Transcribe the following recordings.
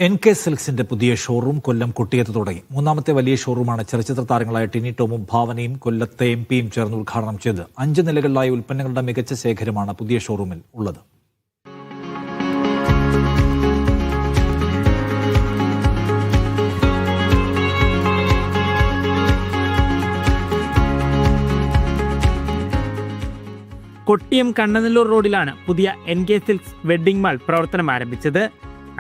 NK സിൽക്സിന്റെ പുതിയ showroom കൊല്ലം കൊട്ടിയത്ത് തുടങ്ങി. മൂന്നാമത്തെ വലിയ ഷോറൂമാണ് ചലച്ചിത്ര താരങ്ങളായ ടിനി ടോമും ഭാവനയും കൊല്ലത്തെ MP-യും ചേർന്ന് ഉദ്ഘാടനം ചെയ്തത്. 5 നിലകളിലായി ഉൽപ്പന്നങ്ങളുടെ മികച്ച ശേഖരമാണ് പുതിയ ഷോറൂമിൽ ഉള്ളത്. കൊട്ടിയം കണ്ണനല്ലൂർ റോഡിലാണ് പുതിയ NK സിൽക്സ് വെഡ്ഡിംഗ് മാൾ പ്രവർത്തനം ആരംഭിച്ചത്.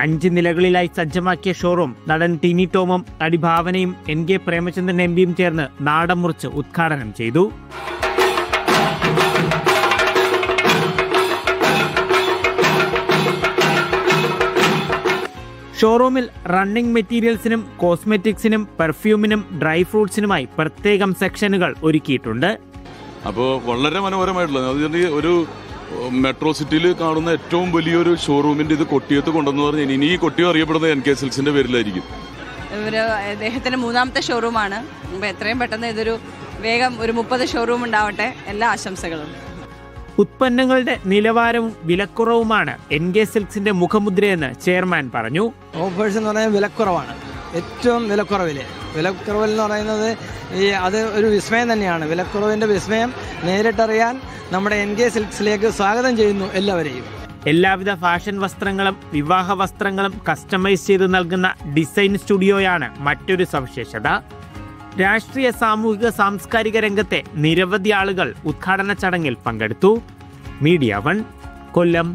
5 നിലകളിലായി സജ്ജമാക്കിയ ഷോറൂം നടൻ ടിനി ടോമും നടി ഭാവനയും NK പ്രേമചന്ദ്രൻ MP-യും ചേർന്ന് നാടൻ മുറിച്ച് ഉദ്ഘാടനം ചെയ്തു. ഷോറൂമിൽ റണ്ണിംഗ് മെറ്റീരിയൽസിനും കോസ്മെറ്റിക്സിനും പെർഫ്യൂമിനും ഡ്രൈ ഫ്രൂട്ട്സിനുമായി പ്രത്യേകം സെക്ഷനുകൾ ഒരുക്കിയിട്ടുണ്ട്. അപ്പോൾ വളരെ മനോഹരമായിട്ടുള്ള ഒരു മെട്രോ സിറ്റിയിൽ കാണുന്ന ഏറ്റവും വലിയൊരു ഷോറൂമിൻ്റെ ഇത് കൊട്ടിയത്ത് കൊണ്ടെന്ന് പറഞ്ഞാൽ ഇനി ഈ കൊട്ടിയം അറിയപ്പെടുന്നത് NK സിൽക്സിൻ്റെ പേരിലായിരിക്കും. അദ്ദേഹത്തിൻ്റെ മൂന്നാമത്തെ ഷോറൂമാണ്. എത്രയും പെട്ടെന്ന് ഇതൊരു വേഗം ഒരു 30 ഷോറൂം ഉണ്ടാവട്ടെ. എല്ലാ ആശംസകളും. ഉത്പന്നങ്ങളുടെ നിലവാരവും വിലക്കുറവുമാണ് NK സിൽക്സിന്റെ മുഖമുദ്രയെന്ന് ചെയർമാൻ പറഞ്ഞു. ഓഫേഴ്സ് എന്ന് പറഞ്ഞാൽ വിലക്കുറവാണ്, ഏറ്റവും വിലക്കുറവിൽ എന്ന് പറയുന്നത് അത് ഒരു വിസ്മയം തന്നെയാണ്. വിലക്കുറവിൻ്റെ വിസ്മയം നേരിട്ടറിയാൻ നമ്മുടെ NK സിൽക്സിലേക്ക് സ്വാഗതം ചെയ്യുന്നു എല്ലാവരെയും. എല്ലാവിധ ഫാഷൻ വസ്ത്രങ്ങളും വിവാഹ വസ്ത്രങ്ങളും കസ്റ്റമൈസ് ചെയ്ത് നൽകുന്ന ഡിസൈൻ സ്റ്റുഡിയോയാണ് മറ്റൊരു സവിശേഷത. രാഷ്ട്രീയ, സാമൂഹിക, സാംസ്കാരിക രംഗത്തെ നിരവധി ആളുകൾ ഉദ്ഘാടന ചടങ്ങിൽ പങ്കെടുത്തു. മീഡിയ 1 കൊല്ലം.